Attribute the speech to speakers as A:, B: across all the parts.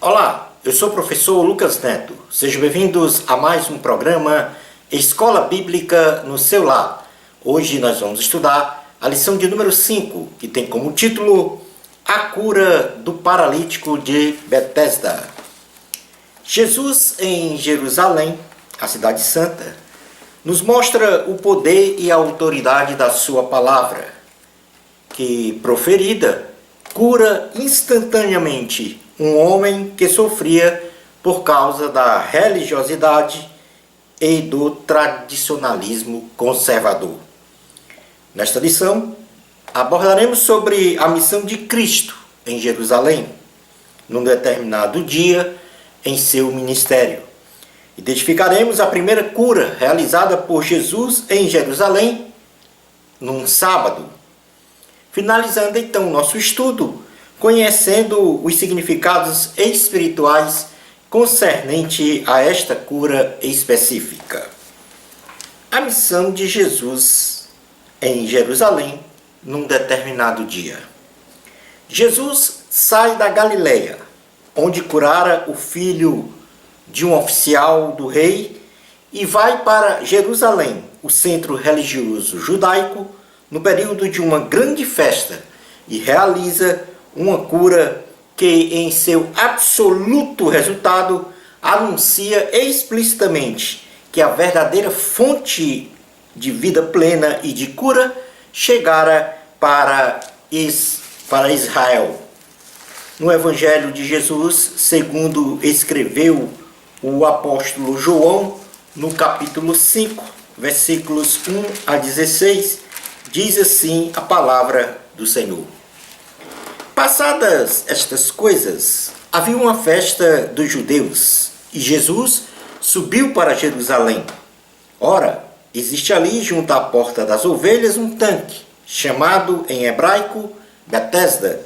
A: Olá, eu sou o professor Lucas Neto. Sejam bem-vindos a mais um programa Escola Bíblica no seu lar. Hoje nós vamos estudar a lição de número 5, que tem como título A Cura do Paralítico de Betesda. Jesus em Jerusalém, a cidade santa, nos mostra o poder e a autoridade da sua palavra, que, proferida, cura instantaneamente um homem que sofria por causa da religiosidade e do tradicionalismo conservador. Nesta lição, abordaremos sobre a missão de Cristo em Jerusalém, num determinado dia em seu ministério. Identificaremos a primeira cura realizada por Jesus em Jerusalém, num sábado. Finalizando então nosso estudo, conhecendo os significados espirituais concernente a esta cura específica. A missão de Jesus em Jerusalém num determinado dia. Jesus sai da Galileia, onde curara o filho de um oficial do rei, e vai para Jerusalém, o centro religioso judaico, no período de uma grande festa, e realiza uma cura que, em seu absoluto resultado, anuncia explicitamente que a verdadeira fonte de vida plena e de cura chegara para Israel. No Evangelho de Jesus, segundo escreveu o apóstolo João, no capítulo 5, versículos 1 a 16, diz assim a palavra do Senhor. Passadas estas coisas, havia uma festa dos judeus, e Jesus subiu para Jerusalém. Ora, existe ali, junto à porta das ovelhas, um tanque, chamado em hebraico Betesda,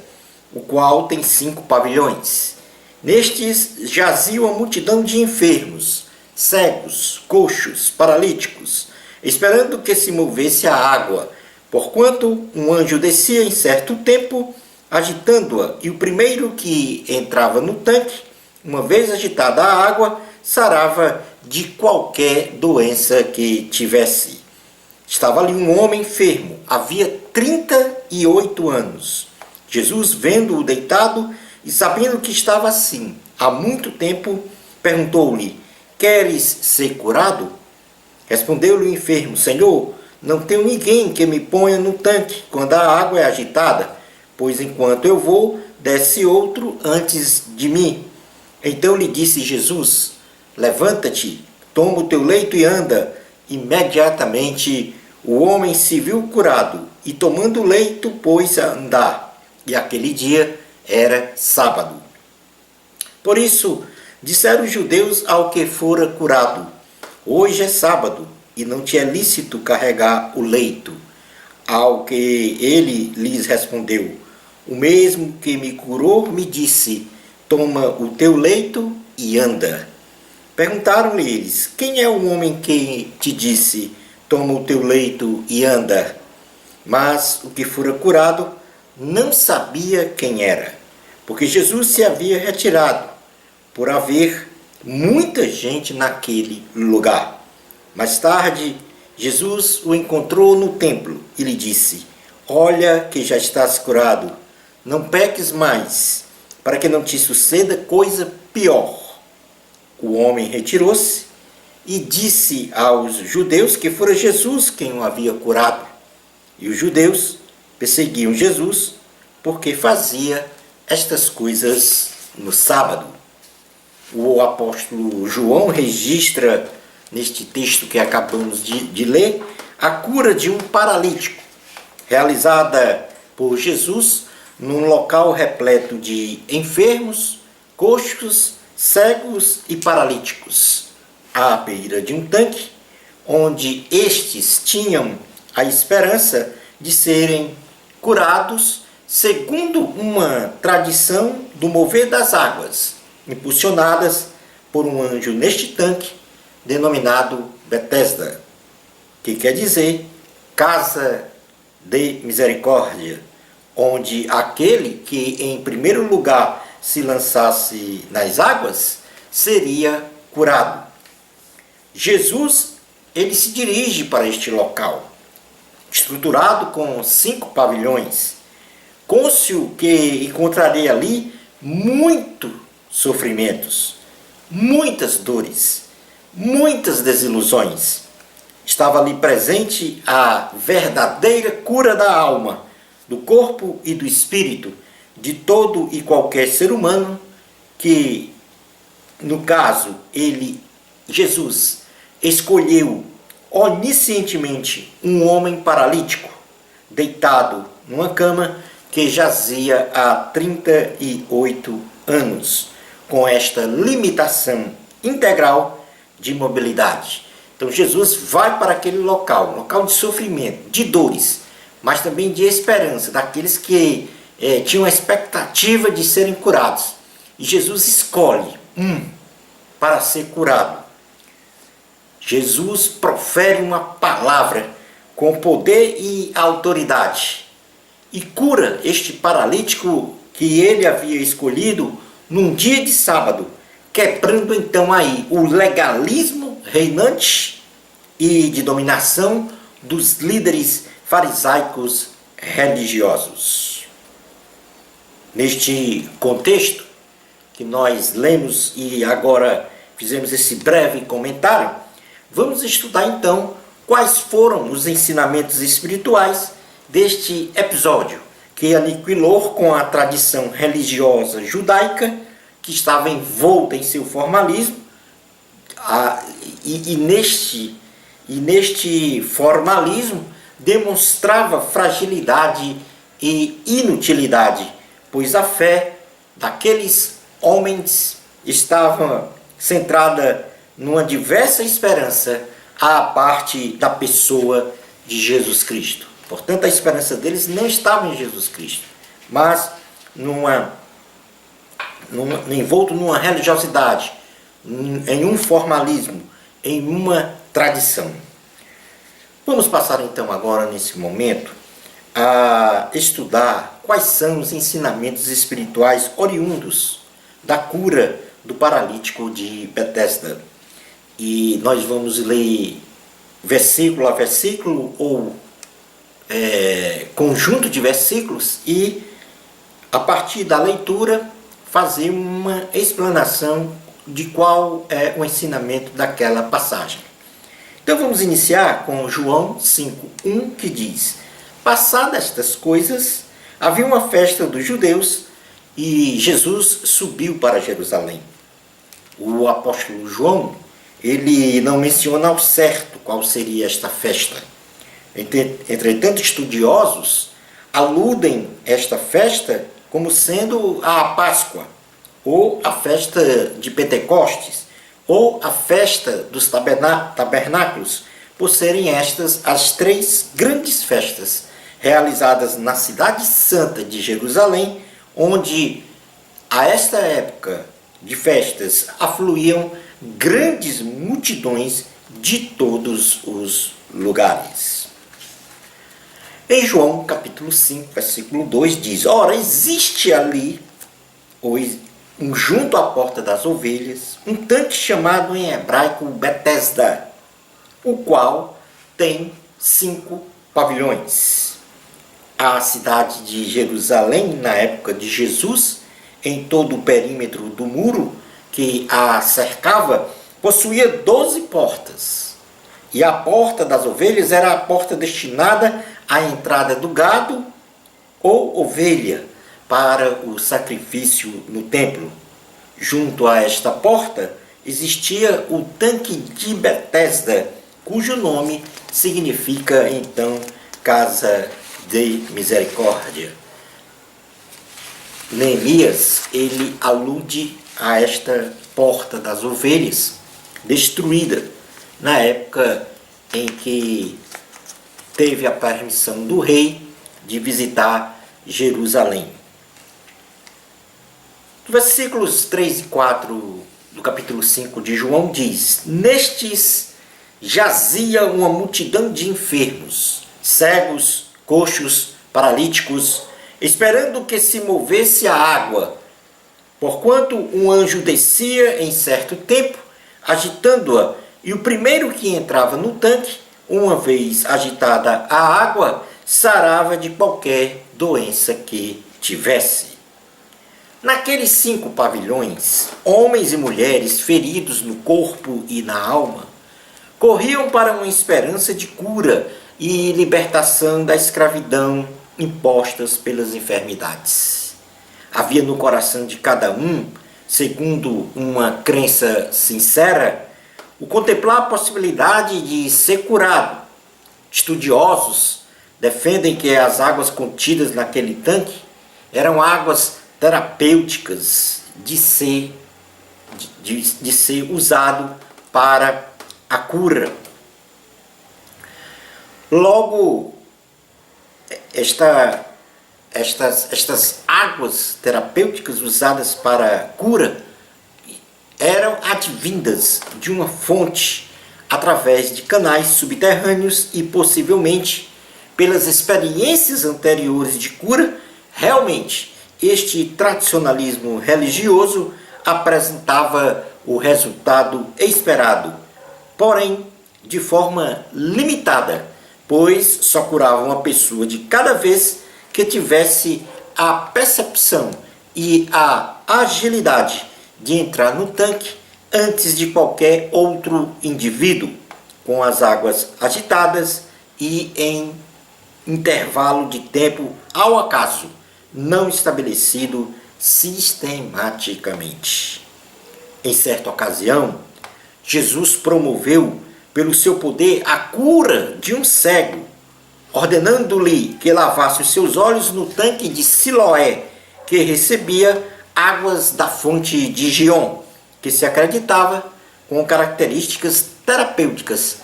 A: o qual tem 5 pavilhões. Nestes jazia uma multidão de enfermos, cegos, coxos, paralíticos, esperando que se movesse a água, porquanto um anjo descia em certo tempo, agitando-a, e o primeiro que entrava no tanque, uma vez agitada a água, sarava de qualquer doença que tivesse. Estava ali um homem enfermo, havia 38 anos. Jesus, vendo-o deitado e sabendo que estava assim há muito tempo, perguntou-lhe: Queres ser curado? Respondeu-lhe o enfermo: Senhor, não tenho ninguém que me ponha no tanque quando a água é agitada, pois enquanto eu vou, desce outro antes de mim. Então lhe disse Jesus: Levanta-te, toma o teu leito e anda. Imediatamente o homem se viu curado, e tomando o leito, pôs a andar. E aquele dia era sábado. Por isso, disseram os judeus ao que fora curado: Hoje é sábado, e não te é lícito carregar o leito. Ao que ele lhes respondeu: O mesmo que me curou me disse: Toma o teu leito e anda. Perguntaram-lhe eles: Quem é o homem que te disse: Toma o teu leito e anda? Mas o que fora curado não sabia quem era, porque Jesus se havia retirado, por haver muita gente naquele lugar. Mais tarde, Jesus o encontrou no templo e lhe disse: Olha que já estás curado, não peques mais, para que não te suceda coisa pior. O homem retirou-se e disse aos judeus que fora Jesus quem o havia curado. E os judeus perseguiam Jesus porque fazia estas coisas no sábado. O apóstolo João registra, neste texto que acabamos de ler, a cura de um paralítico, realizada por Jesus num local repleto de enfermos, coxos, cegos e paralíticos, à beira de um tanque, onde estes tinham a esperança de serem curados segundo uma tradição do mover das águas, impulsionadas por um anjo neste tanque, denominado Betesda, que quer dizer casa de misericórdia, onde aquele que em primeiro lugar se lançasse nas águas, seria curado. Jesus, ele se dirige para este local, estruturado com 5 pavilhões, cônscio que encontraria ali muitos sofrimentos, muitas dores, muitas desilusões. Estava ali presente a verdadeira cura da alma, do corpo e do espírito, de todo e qualquer ser humano que, no caso, Jesus, escolheu oniscientemente um homem paralítico, deitado numa cama que jazia há 38 anos, com esta limitação integral de mobilidade. Então Jesus vai para aquele local, local de sofrimento, de dores, mas também de esperança, daqueles que tinham a expectativa de serem curados. E Jesus escolhe para ser curado. Jesus profere uma palavra com poder e autoridade e cura este paralítico que ele havia escolhido num dia de sábado, quebrando então aí o legalismo reinante e de dominação dos líderes farisaicos religiosos. Neste contexto que nós lemos e agora fizemos esse breve comentário, vamos estudar então quais foram os ensinamentos espirituais deste episódio, que aniquilou com a tradição religiosa judaica, que estava envolta em seu formalismo, e neste formalismo demonstrava fragilidade e inutilidade, pois a fé daqueles homens estava centrada numa diversa esperança à parte da pessoa de Jesus Cristo. Portanto, a esperança deles não estava em Jesus Cristo, mas envolto numa religiosidade, em um formalismo, em uma tradição. Vamos passar então agora, nesse momento, a estudar quais são os ensinamentos espirituais oriundos da cura do paralítico de Betesda. E nós vamos ler versículo a versículo ou conjunto de versículos e, a partir da leitura, fazer uma explanação de qual é o ensinamento daquela passagem. Então vamos iniciar com João 5:1, que diz: passadas estas coisas, havia uma festa dos judeus e Jesus subiu para Jerusalém. O apóstolo João, ele não menciona ao certo qual seria esta festa. Entretanto, estudiosos aludem esta festa como sendo a Páscoa, ou a festa de Pentecostes, ou a festa dos tabernáculos, por serem estas as 3 grandes festas realizadas na cidade santa de Jerusalém, onde a esta época de festas afluíam grandes multidões de todos os lugares. Em João capítulo 5, versículo 2 diz: ora, existe ali, junto à porta das ovelhas, um tanque chamado em hebraico Betesda, o qual tem 5 pavilhões. A cidade de Jerusalém, na época de Jesus, em todo o perímetro do muro que a cercava, possuía 12 portas. E a porta das ovelhas era a porta destinada à entrada do gado ou ovelha para o sacrifício no templo. Junto a esta porta existia o tanque de Betesda, cujo nome significa então casa de misericórdia. Neemias, ele alude a esta porta das ovelhas destruída na época em que teve a permissão do rei de visitar Jerusalém. Versículos 3 e 4 do capítulo 5 de João diz: nestes jazia uma multidão de enfermos, cegos, coxos, paralíticos, esperando que se movesse a água. porquanto um anjo descia em certo tempo, agitando-a, e o primeiro que entrava no tanque, uma vez agitada a água, sarava de qualquer doença que tivesse. Naqueles 5 pavilhões, homens e mulheres feridos no corpo e na alma, corriam para uma esperança de cura e libertação da escravidão impostas pelas enfermidades. Havia no coração de cada um, segundo uma crença sincera, o contemplar a possibilidade de ser curado. Estudiosos defendem que as águas contidas naquele tanque eram águas terapêuticas de ser usado para a cura. Logo, estas águas terapêuticas usadas para cura eram advindas de uma fonte através de canais subterrâneos e possivelmente pelas experiências anteriores de cura. Realmente, este tradicionalismo religioso apresentava o resultado esperado, porém de forma limitada, pois só curava uma pessoa de cada vez que tivesse a percepção e a agilidade de entrar no tanque antes de qualquer outro indivíduo, com as águas agitadas e em intervalo de tempo ao acaso, não estabelecido sistematicamente. Em certa ocasião, Jesus promoveu, pelo seu poder, a cura de um cego, ordenando-lhe que lavasse os seus olhos no tanque de Siloé, que recebia águas da fonte de Gion, que se acreditava com características terapêuticas,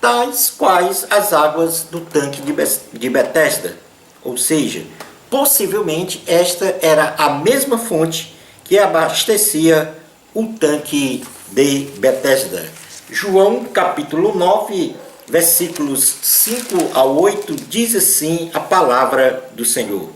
A: tais quais as águas do tanque de Betesda. Ou seja, possivelmente esta era a mesma fonte que abastecia o tanque de Betesda. João capítulo 9, versículos 5 a 8, diz assim a palavra do Senhor.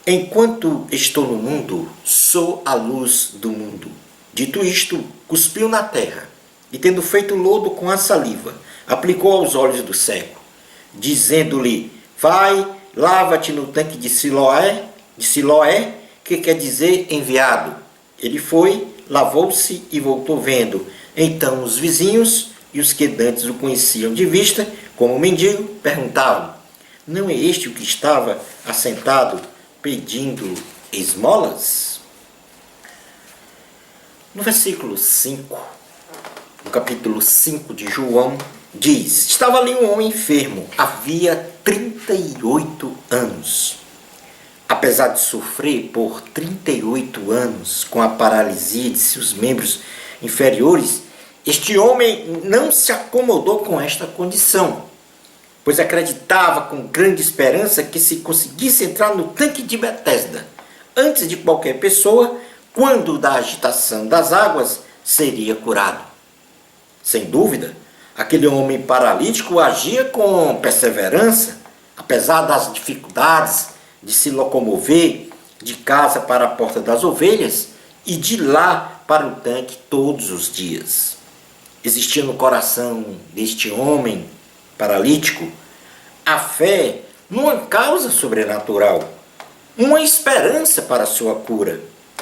A: Enquanto estou no mundo, sou a luz do mundo. Dito isto, cuspiu na terra, e tendo feito lodo com a saliva, aplicou aos olhos do cego, dizendo-lhe: vai, lava-te no tanque de Siloé, que quer dizer enviado. Ele foi, lavou-se e voltou vendo. Então os vizinhos e os que dantes o conheciam de vista, como mendigo, perguntavam: não é este o que estava assentado pedindo esmolas? No versículo 5, no capítulo 5 de João, diz: estava ali um homem enfermo, havia 38 anos. Apesar de sofrer por 38 anos com a paralisia de seus membros inferiores, este homem não se acomodou com esta condição, pois acreditava com grande esperança que se conseguisse entrar no tanque de Betesda, antes de qualquer pessoa, quando da agitação das águas, seria curado. Sem dúvida, aquele homem paralítico agia com perseverança, apesar das dificuldades de se locomover de casa para a porta das ovelhas e de lá para o tanque todos os dias. Existia no coração deste homem paralítico a fé numa causa sobrenatural, uma esperança para a sua cura.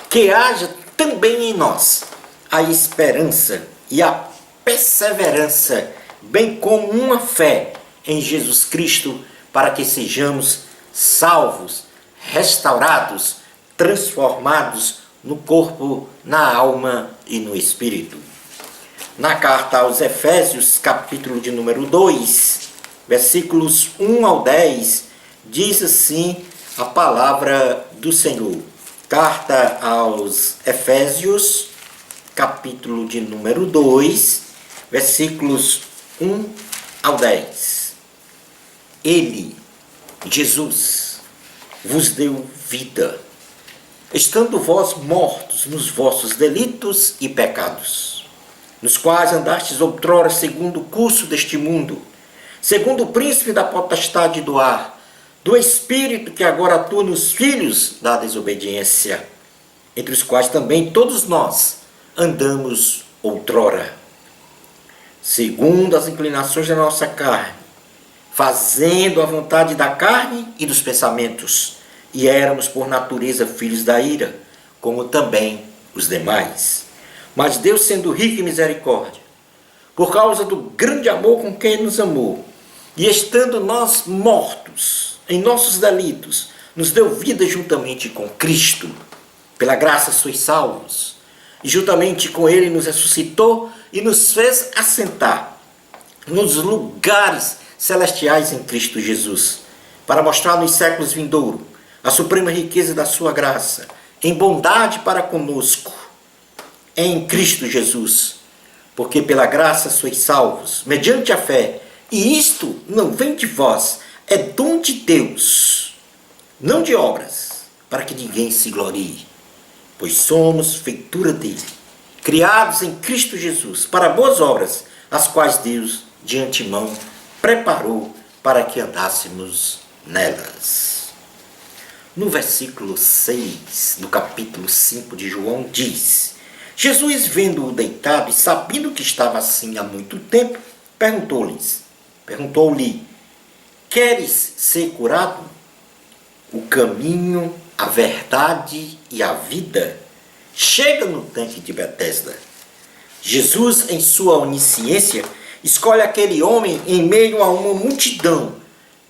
A: Que haja também em nós a esperança e a perseverança, bem como uma fé em Jesus Cristo, para que sejamos salvos, restaurados, transformados no corpo, na alma e no espírito. Na carta aos Efésios, capítulo de número 2, versículos 1 ao 10, diz assim a palavra do Senhor. Carta aos Efésios, capítulo de número 2, versículos 1 ao 10. Ele, Jesus, vos deu vida, estando vós mortos nos vossos delitos e pecados, nos quais andastes outrora segundo o curso deste mundo, segundo o príncipe da potestade do ar, do Espírito que agora atua nos filhos da desobediência, entre os quais também todos nós andamos outrora, segundo as inclinações da nossa carne, fazendo a vontade da carne e dos pensamentos, e éramos por natureza filhos da ira, como também os demais. Mas Deus, sendo rico em misericórdia, por causa do grande amor com que Ele nos amou, e estando nós mortos em nossos delitos, nos deu vida juntamente com Cristo. Pela graça sois salvos, e juntamente com Ele nos ressuscitou e nos fez assentar nos lugares celestiais em Cristo Jesus, para mostrar nos séculos vindouros a suprema riqueza da sua graça, em bondade para conosco, em Cristo Jesus. Porque pela graça sois salvos, mediante a fé, e isto não vem de vós, é dom de Deus, não de obras, para que ninguém se glorie. Pois somos feitura dele, criados em Cristo Jesus, para boas obras, as quais Deus de antemão preparou para que andássemos nelas. No versículo 6, do capítulo 5 de João, diz: Jesus, vendo-o deitado e sabendo que estava assim há muito tempo, perguntou-lhe: queres ser curado? O caminho, a verdade e a vida chega no tanque de Betesda. Jesus, em sua onisciência, escolhe aquele homem em meio a uma multidão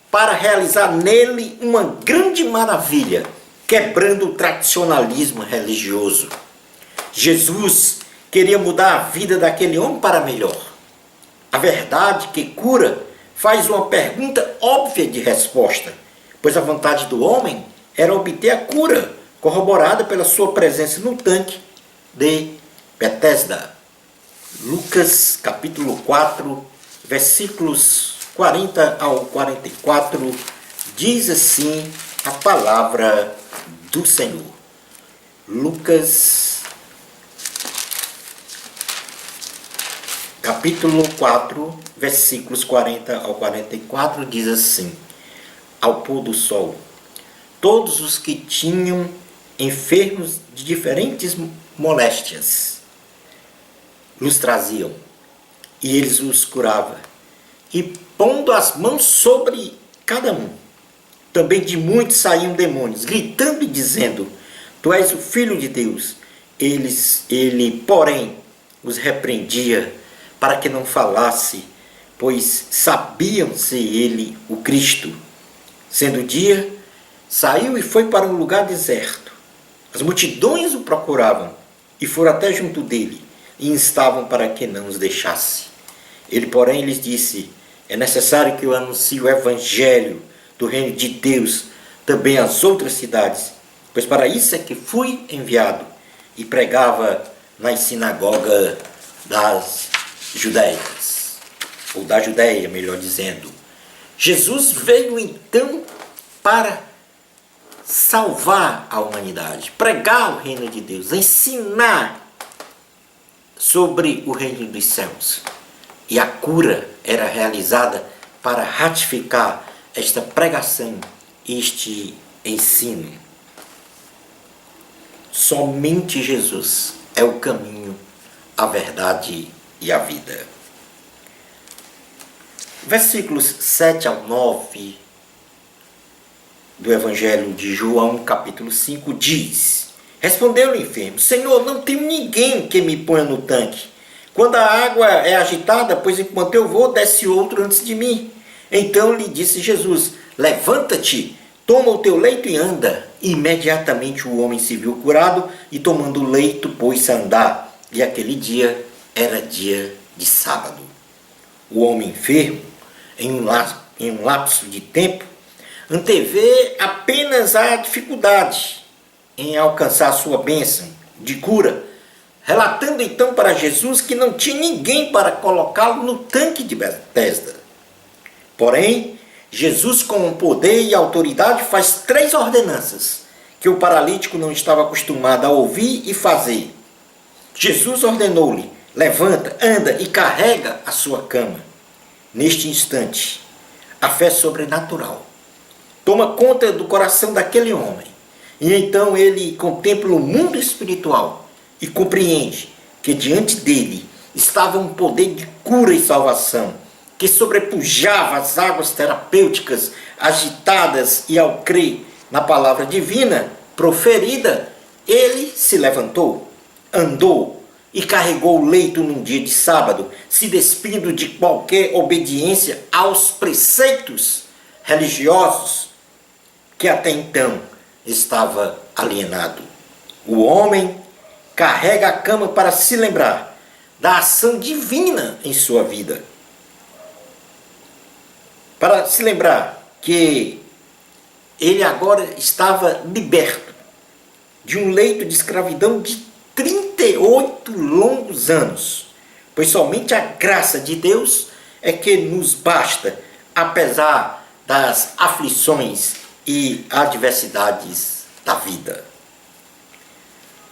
A: para realizar nele uma grande maravilha, quebrando o tradicionalismo religioso. Jesus queria mudar a vida daquele homem para melhor. A verdade que cura faz uma pergunta óbvia de resposta, pois a vontade do homem era obter a cura, corroborada pela sua presença no tanque de Betesda. Lucas capítulo 4, versículos 40 ao 44, diz assim a palavra do Senhor. Lucas capítulo 4, versículos 40 ao 44, diz assim: ao pôr do sol, todos os que tinham enfermos de diferentes moléstias nos traziam, e eles os curavam, e pondo as mãos sobre cada um. Também de muitos saíam demônios, gritando e dizendo: tu és o Filho de Deus. Ele, porém, os repreendia para que não falasse, pois sabiam ser ele o Cristo. Sendo dia, saiu e foi para um lugar deserto. As multidões o procuravam e foram até junto dele e instavam para que não os deixasse. Ele, porém, lhes disse: é necessário que eu anuncie o evangelho do reino de Deus também às outras cidades, pois para isso é que fui enviado. E pregava nas sinagogas das Judeias, ou da Judéia, melhor dizendo. Jesus veio então para salvar a humanidade, pregar o reino de Deus, ensinar sobre o reino dos céus. E a cura era realizada para ratificar esta pregação, este ensino. Somente Jesus é o caminho, a verdade e a vida. Versículos 7 ao 9 do Evangelho de João, capítulo 5, diz: respondeu-lhe o enfermo: Senhor, não tenho ninguém que me ponha no tanque quando a água é agitada, pois enquanto eu vou, desce outro antes de mim. Então lhe disse Jesus: levanta-te, toma o teu leito e anda. E imediatamente o homem se viu curado e, tomando o leito, pôs-se a andar. E aquele dia era dia de sábado. O homem enfermo, em um lapso de tempo, antevê apenas a dificuldade em alcançar a sua bênção de cura, relatando então para Jesus que não tinha ninguém para colocá-lo no tanque de Betesda. Porém, Jesus, com o poder e autoridade, faz 3 ordenanças que o paralítico não estava acostumado a ouvir e fazer. Jesus ordenou-lhe: levanta, anda e carrega a sua cama. Neste instante, a fé sobrenatural toma conta do coração daquele homem. E então ele contempla o mundo espiritual e compreende que diante dele estava um poder de cura e salvação, que sobrepujava as águas terapêuticas agitadas, e ao crer na palavra divina proferida, ele se levantou, andou e carregou o leito num dia de sábado, se despindo de qualquer obediência aos preceitos religiosos que até então estava alienado. O homem carrega a cama para se lembrar da ação divina em sua vida, para se lembrar que ele agora estava liberto de um leito de escravidão de 38 longos anos, pois somente a graça de Deus é que nos basta, apesar das aflições e adversidades da vida.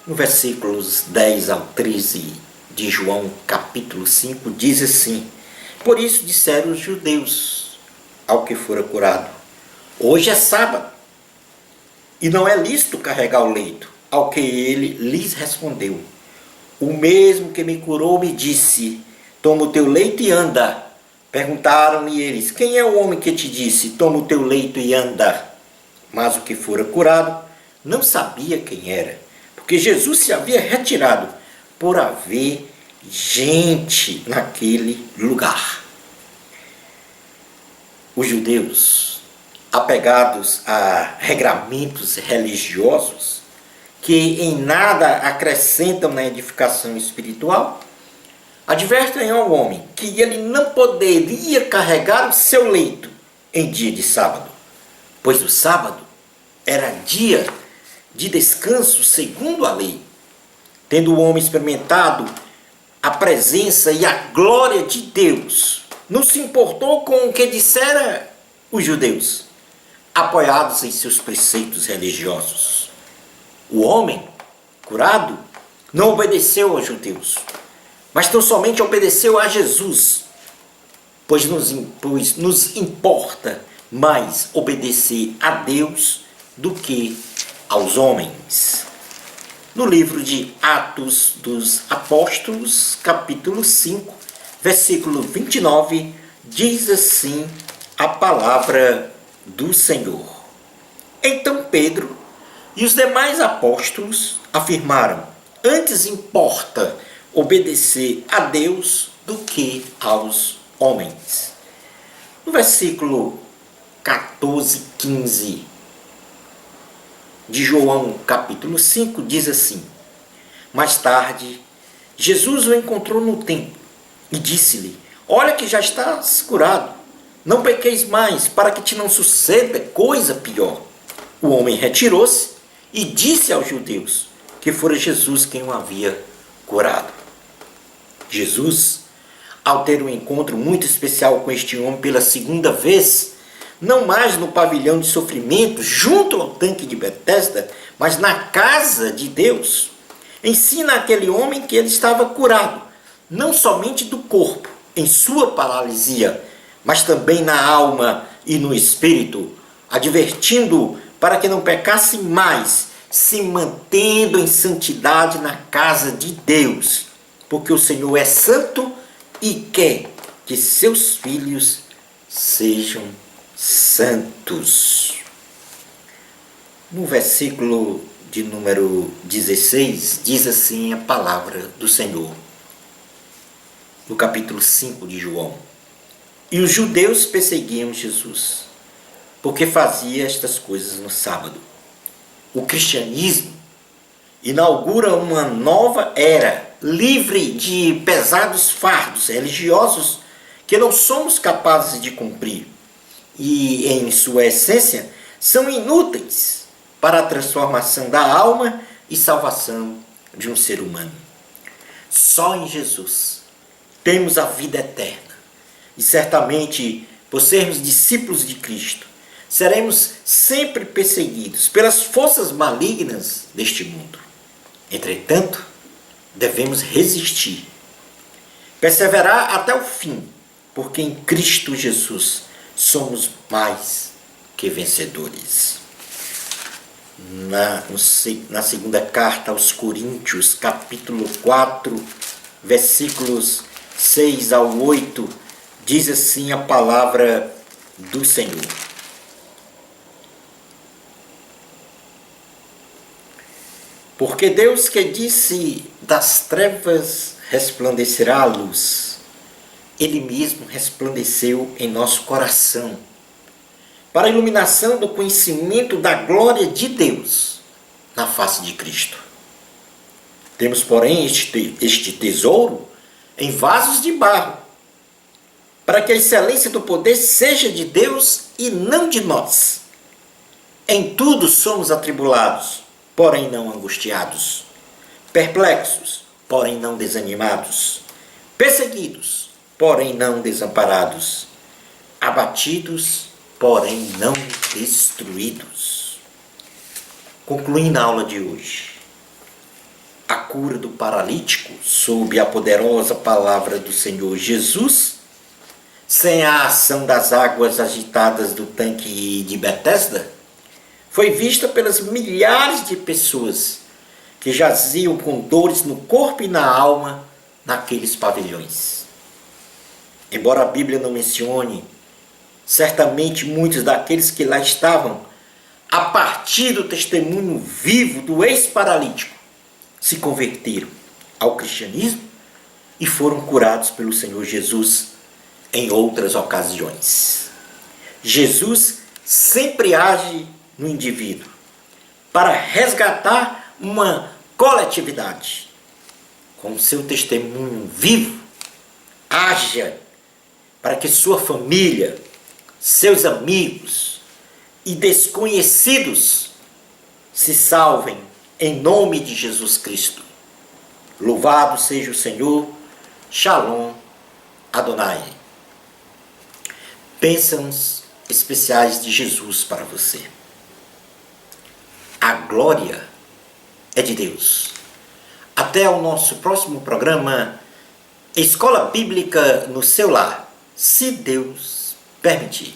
A: No versículos 10 ao 13 de João capítulo 5 diz assim: por isso disseram os judeus ao que fora curado: hoje é sábado, e não é lícito carregar o leito. Ao que ele lhes respondeu: o mesmo que me curou me disse: toma o teu leito e anda. Perguntaram-lhe eles: quem é o homem que te disse: toma o teu leito e anda? Mas o que fora curado não sabia quem era, porque Jesus se havia retirado por haver gente naquele lugar. Os judeus, apegados a regramentos religiosos que em nada acrescentam na edificação espiritual, advertem ao homem que ele não poderia carregar o seu leito em dia de sábado, pois o sábado era dia de descanso segundo a lei. Tendo o homem experimentado a presença e a glória de Deus, não se importou com o que disseram os judeus, apoiados em seus preceitos religiosos. O homem curado não obedeceu aos judeus, mas tão somente obedeceu a Jesus, pois nos importa mais obedecer a Deus do que aos homens. No livro de Atos dos Apóstolos, capítulo 5, versículo 29, diz assim a palavra do Senhor: então Pedro e os demais apóstolos afirmaram: antes importa obedecer a Deus do que aos homens. No versículo 14, 15 de João capítulo 5 diz assim: mais tarde, Jesus o encontrou no templo e disse-lhe: olha que já estás curado, não pequeis mais, para que te não suceda coisa pior. O homem retirou-se e disse aos judeus que fora Jesus quem o havia curado. Jesus, ao ter um encontro muito especial com este homem pela segunda vez, não mais no pavilhão de sofrimento, junto ao tanque de Betesda, mas na casa de Deus, ensina àquele homem que ele estava curado, não somente do corpo, em sua paralisia, mas também na alma e no espírito, advertindo-o para que não pecasse mais, se mantendo em santidade na casa de Deus, porque o Senhor é santo e quer que seus filhos sejam santos. No versículo de número 16, diz assim a palavra do Senhor, no capítulo 5 de João: e os judeus perseguiam Jesus, porque fazia estas coisas no sábado. O cristianismo inaugura uma nova era, livre de pesados fardos religiosos que não somos capazes de cumprir e, em sua essência, são inúteis para a transformação da alma e salvação de um ser humano. Só em Jesus temos a vida eterna e certamente, por sermos discípulos de Cristo, seremos sempre perseguidos pelas forças malignas deste mundo. Entretanto, devemos resistir, perseverar até o fim, porque em Cristo Jesus somos mais que vencedores. Na segunda carta aos Coríntios, capítulo 4, versículos 6 ao 8, diz assim a palavra do Senhor. Porque Deus que disse das trevas resplandecerá a luz, Ele mesmo resplandeceu em nosso coração, para a iluminação do conhecimento da glória de Deus na face de Cristo. Temos, porém, este tesouro em vasos de barro, para que a excelência do poder seja de Deus e não de nós. Em tudo somos atribulados, porém não angustiados, perplexos, porém não desanimados, perseguidos, porém não desamparados, abatidos, porém não destruídos. Concluindo a aula de hoje, a cura do paralítico sob a poderosa palavra do Senhor Jesus, sem a ação das águas agitadas do tanque de Betesda, foi vista pelas milhares de pessoas que jaziam com dores no corpo e na alma naqueles pavilhões. Embora a Bíblia não mencione, certamente muitos daqueles que lá estavam, a partir do testemunho vivo do ex-paralítico, se converteram ao cristianismo e foram curados pelo Senhor Jesus em outras ocasiões. Jesus sempre age no indivíduo para resgatar uma coletividade. Com seu testemunho vivo, haja para que sua família, seus amigos e desconhecidos se salvem em nome de Jesus Cristo. Louvado seja o Senhor. Shalom Adonai. Bênçãos especiais de Jesus para você. A glória é de Deus. Até o nosso próximo programa, Escola Bíblica no seu lar, se Deus permitir.